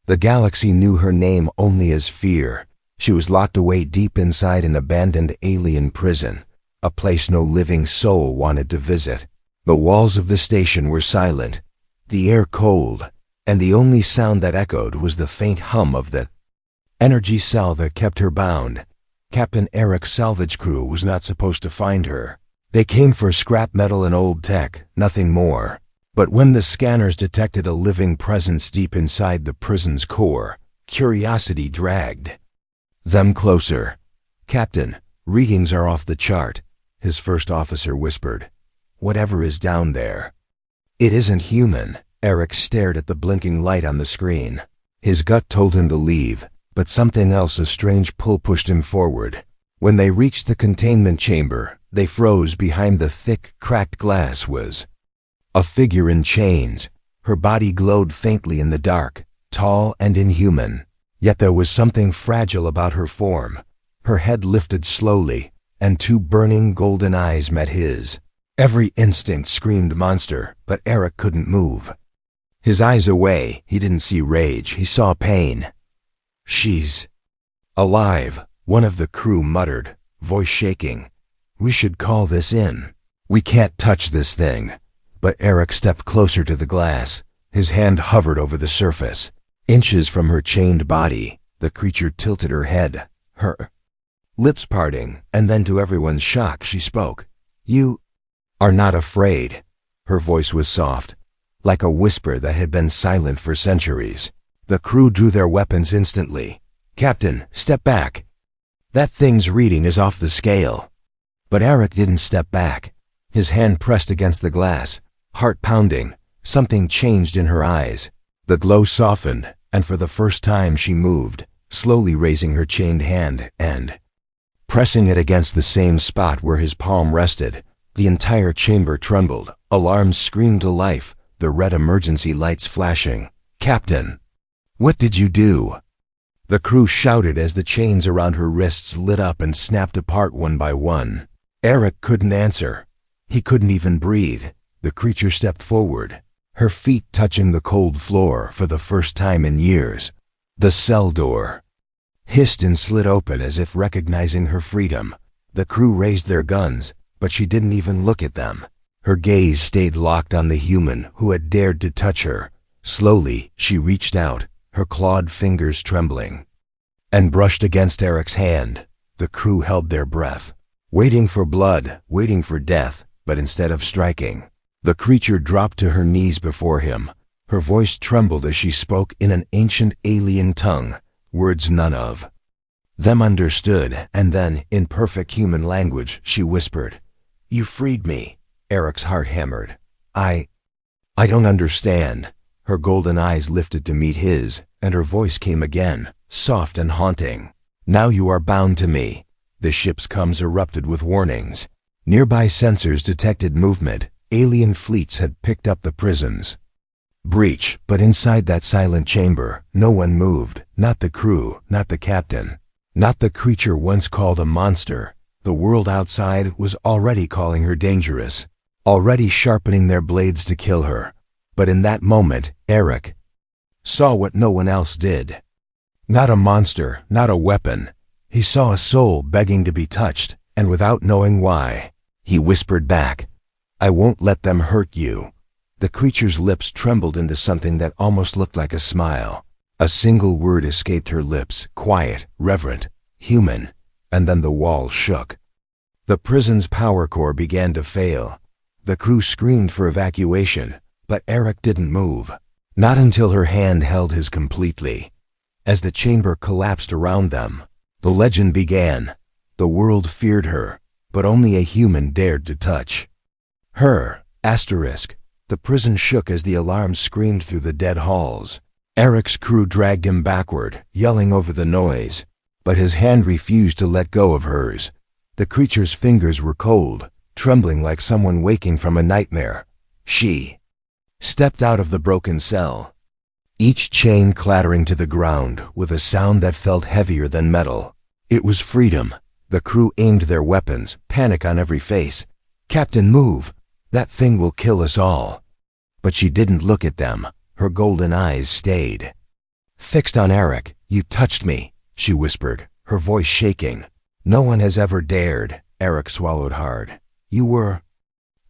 The galaxy knew her name only as Fear. She was locked away deep inside an abandoned alien prison, a place no living soul wanted to visit. The walls of the station were silent, the air cold, and the only sound that echoed was the faint hum of the energy cell that kept her bound. Captain Eric's salvage crew was not supposed to find her. They came for scrap metal and old tech, nothing more. But when the scanners detected a living presence deep inside the prison's core, curiosity dragged them closer. "Captain, readings are off the chart," his first officer whispered. "Whatever is down there, it isn't human." Eric stared at the blinking light on the screen. His gut told him to leave, but something else, a strange pull, pushed him forward. When they reached the containment chamber, they froze. Behind the thick, cracked glass was a figure in chains. Her body glowed faintly in the dark, tall and inhuman. Yet there was something fragile about her form. Her head lifted slowly, and two burning golden eyes met his. Every instinct screamed monster, but Eric couldn't move. His eyes away, he didn't see rage, he saw pain. "She's alive," one of the crew muttered, voice shaking. "We should call this in. We can't touch this thing." But Eric stepped closer to the glass. His hand hovered over the surface. Inches from her chained body, the creature tilted her head, her lips parting, and then to everyone's shock she spoke. "You are not afraid." Her voice was soft, like a whisper that had been silent for centuries. The crew drew their weapons instantly. "Captain, step back. That thing's reading is off the scale." But Eric didn't step back. His hand pressed against the glass, heart pounding. Something changed in her eyes. The glow softened, and for the first time she moved, slowly raising her chained hand and pressing it against the same spot where his palm rested. The entire chamber trembled. Alarms screamed to life, the red emergency lights flashing. "Captain, what did you do?" The crew shouted as the chains around her wrists lit up and snapped apart one by one. Eric couldn't answer. He couldn't even breathe. The creature stepped forward, her feet touching the cold floor for the first time in years. The cell door hissed and slid open as if recognizing her freedom. The crew raised their guns, but she didn't even look at them. Her gaze stayed locked on the human who had dared to touch her. Slowly, she reached out, her clawed fingers trembling, and brushed against Eric's hand. The crew held their breath, waiting for blood, waiting for death, but instead of striking, the creature dropped to her knees before him. Her voice trembled as she spoke in an ancient alien tongue, words none of them understood, and then, in perfect human language, she whispered, "You freed me." Eric's heart hammered. I don't understand." Her golden eyes lifted to meet his, and her voice came again, soft and haunting. "Now you are bound to me." The ship's comms erupted with warnings. Nearby sensors detected movement. Alien fleets had picked up the prison's breach, but inside that silent chamber, no one moved. Not the crew, not the captain, not the creature once called a monster. The world outside was already calling her dangerous, already sharpening their blades to kill her. But in that moment, Eric saw what no one else did. Not a monster, not a weapon. He saw a soul begging to be touched, and without knowing why, he whispered back, "I won't let them hurt you." The creature's lips trembled into something that almost looked like a smile. A single word escaped her lips, quiet, reverent, human, and then the walls shook. The prison's power core began to fail. The crew screamed for evacuation, but Eric didn't move. Not until her hand held his completely. As the chamber collapsed around them, the legend began. The world feared her, but only a human dared to touch her. Asterisk. The prison shook as the alarm screamed through the dead halls. Eric's crew dragged him backward, yelling over the noise, but his hand refused to let go of hers. The creature's fingers were cold, trembling like someone waking from a nightmare. She stepped out of the broken cell, each chain clattering to the ground with a sound that felt heavier than metal. It was freedom. The crew aimed their weapons, panic on every face. "Captain, move! That thing will kill us all." But she didn't look at them. Her golden eyes stayed Fixed on Eric. "You touched me," she whispered, her voice shaking. "No one has ever dared." Eric swallowed hard. "You were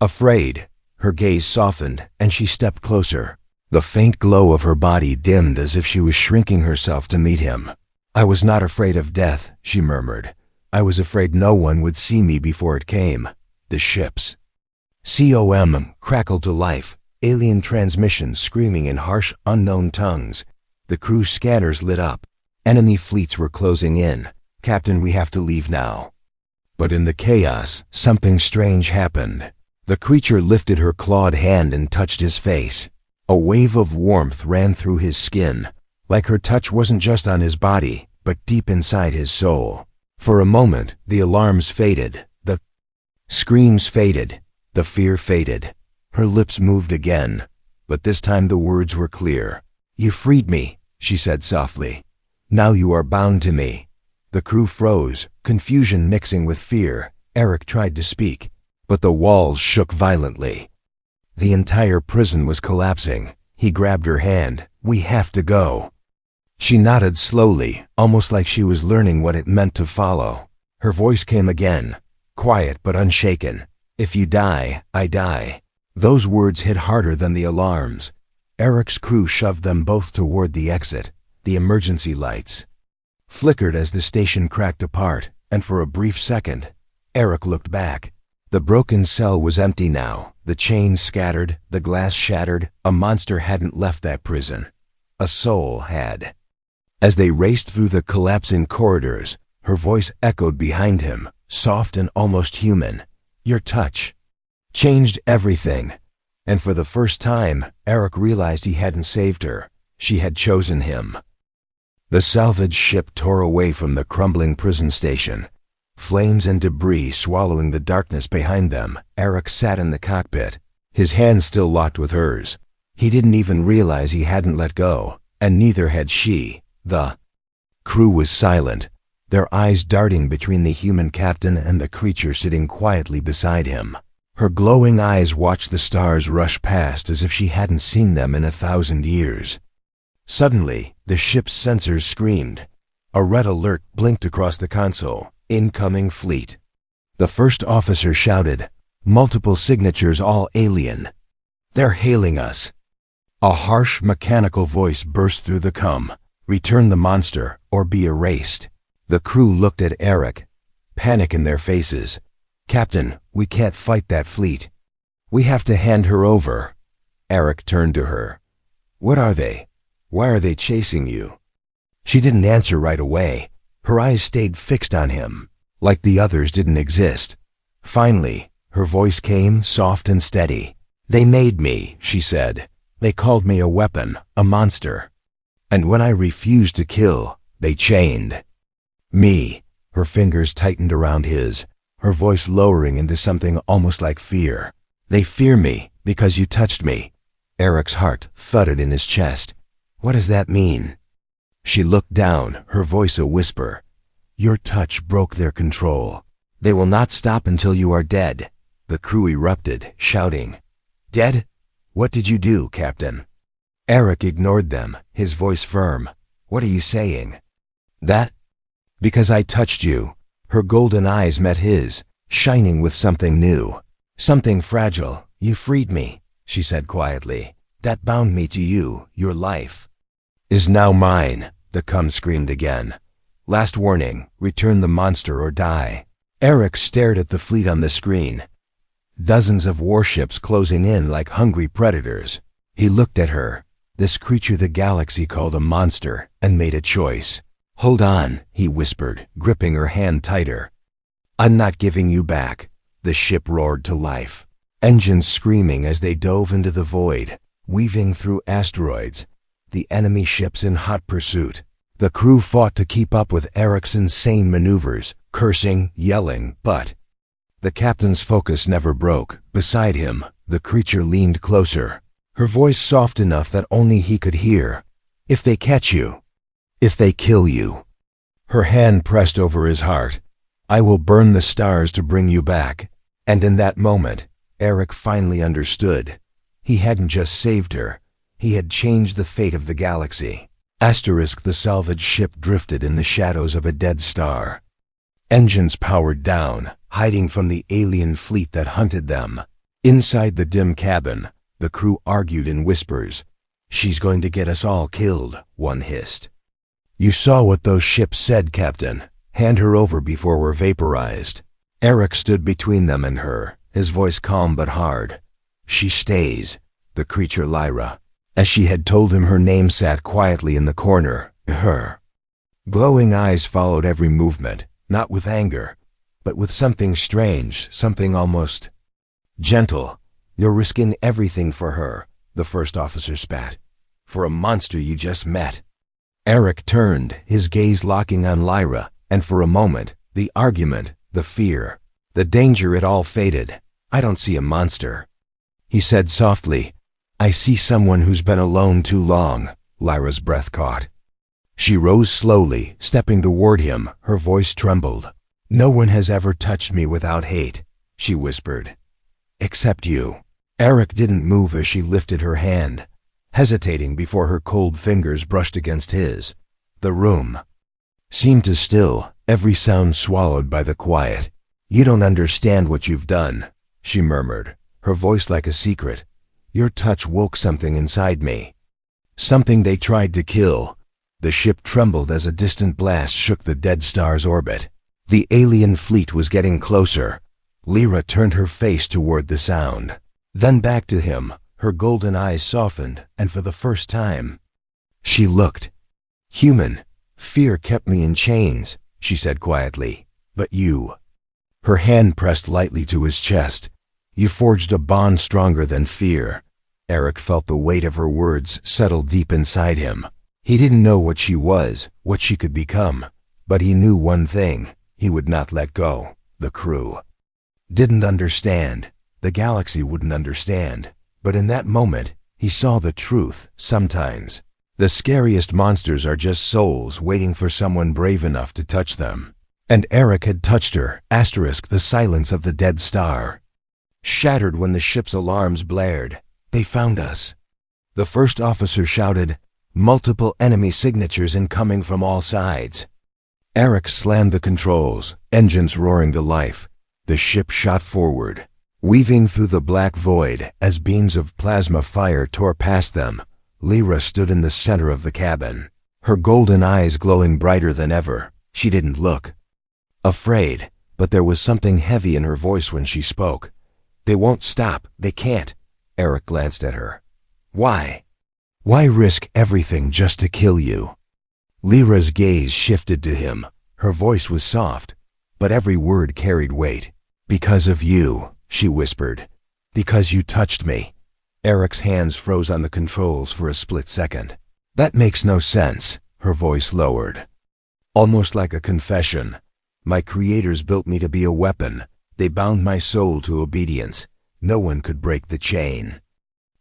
afraid." Her gaze softened, and she stepped closer. The faint glow of her body dimmed as if she was shrinking herself to meet him. "I was not afraid of death," she murmured. "I was afraid no one would see me before it came." The ships. COM crackled to life, alien transmissions screaming in harsh, unknown tongues. The crew's scanners lit up. Enemy fleets were closing in. "Captain, we have to leave now." But in the chaos, something strange happened. The creature lifted her clawed hand and touched his face. A wave of warmth ran through his skin, like her touch wasn't just on his body, but deep inside his soul. For a moment, the alarms faded, the screams faded, the fear faded. Her lips moved again, but this time the words were clear. "You freed me," she said softly. "Now you are bound to me." The crew froze, confusion mixing with fear. Eric tried to speak, but the walls shook violently. The entire prison was collapsing. He grabbed her hand. "We have to go." She nodded slowly, almost like she was learning what it meant to follow. Her voice came again, quiet but unshaken. "If you die, I die." Those words hit harder than the alarms. Eric's crew shoved them both toward the exit. The emergency lights flickered as the station cracked apart, and for a brief second, Eric looked back. The broken cell was empty now, the chains scattered, the glass shattered. A monster hadn't left that prison. A soul had. As they raced through the collapsing corridors, her voice echoed behind him, soft and almost human. "Your touch changed everything." And for the first time, Eric realized he hadn't saved her. She had chosen him. The salvage ship tore away from the crumbling prison station. Flames and debris swallowing the darkness behind them. Eric sat in the cockpit, his hand still locked with hers. He didn't even realize he hadn't let go, and neither had she. The crew was silent, their eyes darting between the human captain and the creature sitting quietly beside him. Her glowing eyes watched the stars rush past as if she hadn't seen them in 1,000 years. Suddenly, the ship's sensors screamed. A red alert blinked across the console. "Incoming fleet." The first officer shouted, multiple signatures all alien. "They're hailing us." A harsh, mechanical voice burst through the com. "Return the monster, or be erased." The crew looked at Eric, panic in their faces. "Captain, we can't fight that fleet. We have to hand her over." Eric turned to her. "What are they? Why are they chasing you?" She didn't answer right away. Her eyes stayed fixed on him, like the others didn't exist. Finally, her voice came, soft and steady. "They made me," she said. "They called me a weapon, a monster. And when I refused to kill, they chained me." Her fingers tightened around his, her voice lowering into something almost like fear. "They fear me because you touched me." Eric's heart thudded in his chest. "What does that mean?" She looked down, her voice a whisper. "Your touch broke their control. They will not stop until you are dead." The crew erupted, shouting. "Dead? What did you do, Captain?" Eric ignored them, his voice firm. "What are you saying?" "That? Because I touched you." Her golden eyes met his, shining with something new, something fragile. "You freed me," she said quietly. "That bound me to you. Your life is now mine." The cum screamed again. "Last warning, return the monster or die." Eric stared at the fleet on the screen. Dozens of warships closing in like hungry predators. He looked at her, this creature the galaxy called a monster, and made a choice. "Hold on," he whispered, gripping her hand tighter. "I'm not giving you back." The ship roared to life, engines screaming as they dove into the void, weaving through asteroids, the enemy ships in hot pursuit. The crew fought to keep up with Eric's insane maneuvers, cursing, yelling, but the captain's focus never broke. Beside him, the creature leaned closer, her voice soft enough that only he could hear. "If they catch you, if they kill you." Her hand pressed over his heart. "I will burn the stars to bring you back." And in that moment, Eric finally understood. He hadn't just saved her, he had changed the fate of the galaxy. Asterisk the salvage ship drifted in the shadows of a dead star. Engines powered down, hiding from the alien fleet that hunted them. Inside the dim cabin, the crew argued in whispers. "She's going to get us all killed," one hissed. "You saw what those ships said, Captain. Hand her over before we're vaporized." Eric stood between them and her, his voice calm but hard. "She stays." The creature Lyra, as she had told him her name, sat quietly in the corner. Her glowing eyes followed every movement, not with anger, but with something strange, something almost gentle. "You're risking everything for her," the first officer spat. "For a monster you just met." Eric turned, his gaze locking on Lyra, and for a moment, the argument, the fear, the danger, it all faded. "I don't see a monster," he said softly. "I see someone who's been alone too long." Lyra's breath caught. She rose slowly, stepping toward him, her voice trembled. "No one has ever touched me without hate," she whispered. "Except you." Eric didn't move as she lifted her hand, hesitating before her cold fingers brushed against his. The room seemed to still, every sound swallowed by the quiet. "You don't understand what you've done," she murmured, her voice like a secret. "Your touch woke something inside me. Something they tried to kill." The ship trembled as a distant blast shook the dead star's orbit. The alien fleet was getting closer. Lyra turned her face toward the sound, then back to him, her golden eyes softened, and for the first time, she looked human. "Fear kept me in chains," she said quietly. "But you—" Her hand pressed lightly to his chest. "You forged a bond stronger than fear." Eric felt the weight of her words settle deep inside him. He didn't know what she was, what she could become, but he knew one thing: he would not let go. The crew didn't understand. The galaxy wouldn't understand. But in that moment, he saw the truth. Sometimes, the scariest monsters are just souls waiting for someone brave enough to touch them. And Eric had touched her. Asterisk the silence of the dead star shattered when the ship's alarms blared. "They found us," the first officer shouted. "Multiple enemy signatures incoming from all sides." Eric slammed the controls, engines roaring to life. The ship shot forward, weaving through the black void as beams of plasma fire tore past them. Lyra stood in the center of the cabin, her golden eyes glowing brighter than ever. She didn't look afraid, but there was something heavy in her voice when she spoke. "They won't stop. They can't." Eric glanced at her. "Why? Why risk everything just to kill you?" Lyra's gaze shifted to him. Her voice was soft, but every word carried weight. "Because of you," she whispered. "Because you touched me." Eric's hands froze on the controls for a split second. "That makes no sense." Her voice lowered, almost like a confession. "My creators built me to be a weapon. They bound my soul to obedience. No one could break the chain.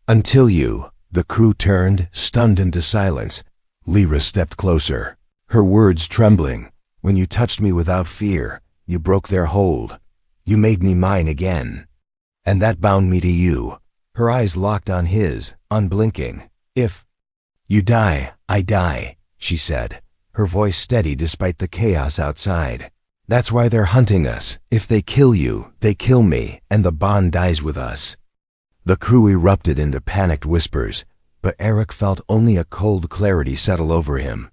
Until you." The crew turned, stunned into silence. Lyra stepped closer, her words trembling. "When you touched me without fear, you broke their hold. You made me mine again. And that bound me to you." Her eyes locked on his, unblinking. "If you die, I die," she said, her voice steady despite the chaos outside. "That's why they're hunting us. If they kill you, they kill me, and the bond dies with us." The crew erupted into panicked whispers, but Eric felt only a cold clarity settle over him.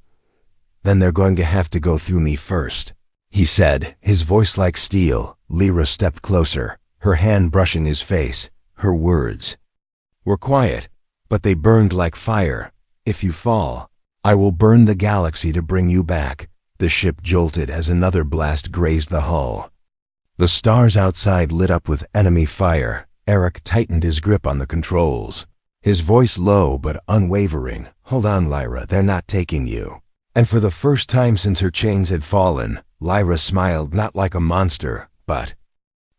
"Then they're going to have to go through me first," he said, his voice like steel. Lyra stepped closer, her hand brushing his face. Her words were quiet, but they burned like fire. "If you fall, I will burn the galaxy to bring you back." The ship jolted as another blast grazed the hull. The stars outside lit up with enemy fire. Eric tightened his grip on the controls, his voice low but unwavering. "Hold on, Lyra, they're not taking you." And for the first time since her chains had fallen, Lyra smiled, not like a monster, but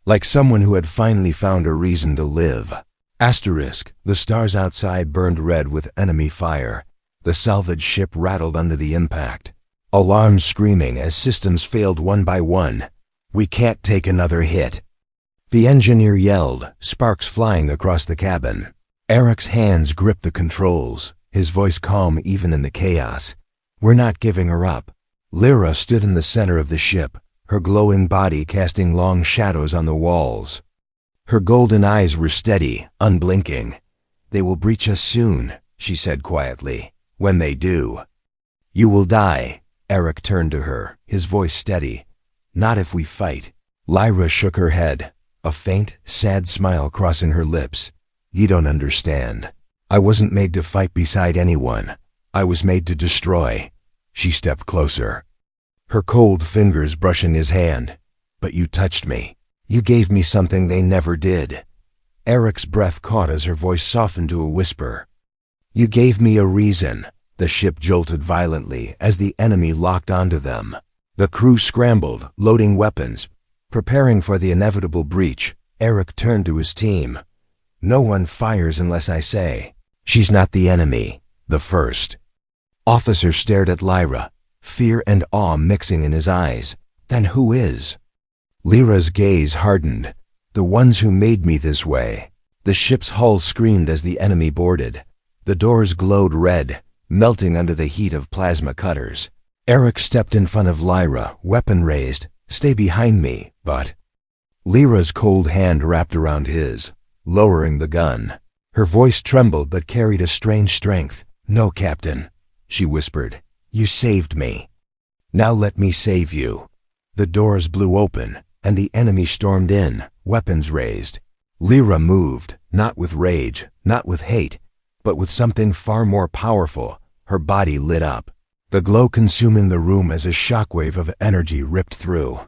like someone who had finally found a reason to live. Asterisk, the stars outside burned red with enemy fire. The salvage ship rattled under the impact, alarms screaming as systems failed one by one. "We can't take another hit," the engineer yelled, sparks flying across the cabin. Eric's hands gripped the controls, his voice calm even in the chaos. "We're not giving her up." Lyra stood in the center of the ship, her glowing body casting long shadows on the walls. Her golden eyes were steady, unblinking. "They will breach us soon," she said quietly. "When they do, you will die." Eric turned to her, his voice steady. "Not if we fight." Lyra shook her head, a faint, sad smile crossing her lips. "You don't understand. I wasn't made to fight beside anyone. I was made to destroy." She stepped closer, her cold fingers brushing his hand. "But you touched me. You gave me something they never did." Eric's breath caught as her voice softened to a whisper. "You gave me a reason." The ship jolted violently as the enemy locked onto them. The crew scrambled, loading weapons, preparing for the inevitable breach. Eric turned to his team. "No one fires unless I say." "She's not the enemy." The first officer stared at Lyra, fear and awe mixing in his eyes. "Then who is?" Lyra's gaze hardened. "The ones who made me this way." The ship's hull screamed as the enemy boarded. The doors glowed red, melting under the heat of plasma cutters. Eric stepped in front of Lyra, weapon raised. "Stay behind me." "But..." Lyra's cold hand wrapped around his, lowering the gun. Her voice trembled but carried a strange strength. "No, Captain," she whispered. "You saved me. Now let me save you." The doors blew open, and the enemy stormed in, weapons raised. Lyra moved, not with rage, not with hate, but with something far more powerful. Her body lit up, the glow consuming the room as a shockwave of energy ripped through.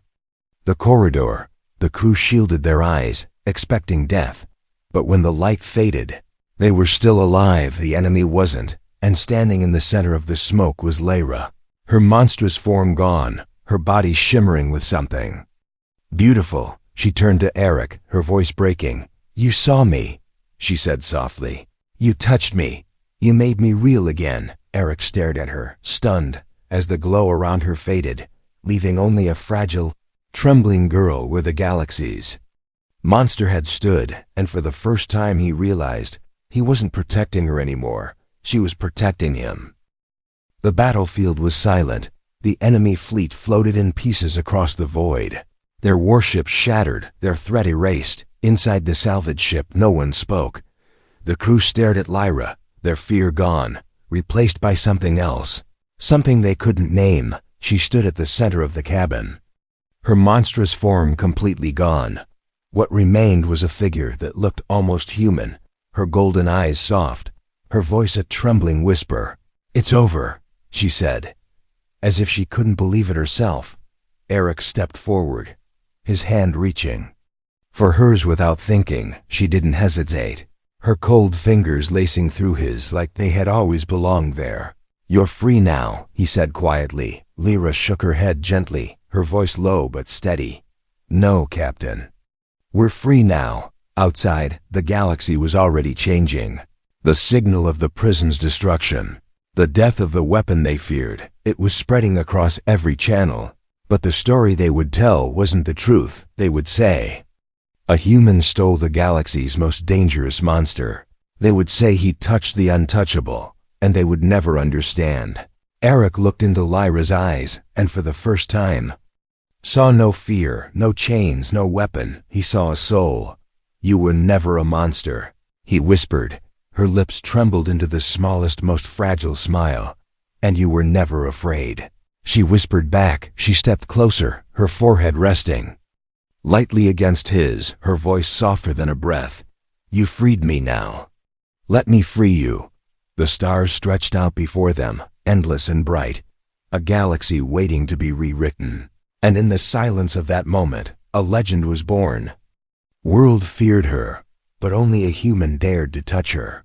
The corridor, the crew shielded their eyes, expecting death. But when the light faded, they were still alive, the enemy wasn't, and standing in the center of the smoke was Lyra, her monstrous form gone, her body shimmering with something beautiful. She turned to Eric, her voice breaking. "You saw me," she said softly. "You touched me. You made me real again." Eric stared at her, stunned, as the glow around her faded, leaving only a fragile, trembling girl where the galaxies. Monster had stood, and for the first time he realized he wasn't protecting her anymore. She was protecting him. The battlefield was silent. The enemy fleet floated in pieces across the void. Their warships shattered, their threat erased. Inside the salvage ship, no one spoke. The crew stared at Lyra, their fear gone, replaced by something else. Something they couldn't name. She stood at the center of the cabin, her monstrous form completely gone. What remained was a figure that looked almost human, her golden eyes soft, her voice a trembling whisper. "It's over," she said, as if she couldn't believe it herself. Eric stepped forward, his hand reaching for hers without thinking. She didn't hesitate, her cold fingers lacing through his like they had always belonged there. "You're free now," he said quietly. Lyra shook her head gently, her voice low but steady. "No, Captain. We're free now." Outside, the galaxy was already changing. The signal of the prison's destruction, the death of the weapon they feared, it was spreading across every channel. But the story they would tell wasn't the truth. They would say a human stole the galaxy's most dangerous monster. They would say he touched the untouchable, and they would never understand. Eric looked into Lyra's eyes, and for the first time, saw no fear, no chains, no weapon. He saw a soul. "You were never a monster," he whispered. Her lips trembled into the smallest, most fragile smile. "And you were never afraid." She whispered back. She stepped closer, her forehead resting lightly against his, her voice softer than a breath. "You freed me now. Let me free you." The stars stretched out before them, endless and bright, a galaxy waiting to be rewritten. And in the silence of that moment, a legend was born. World feared her, but only a human dared to touch her.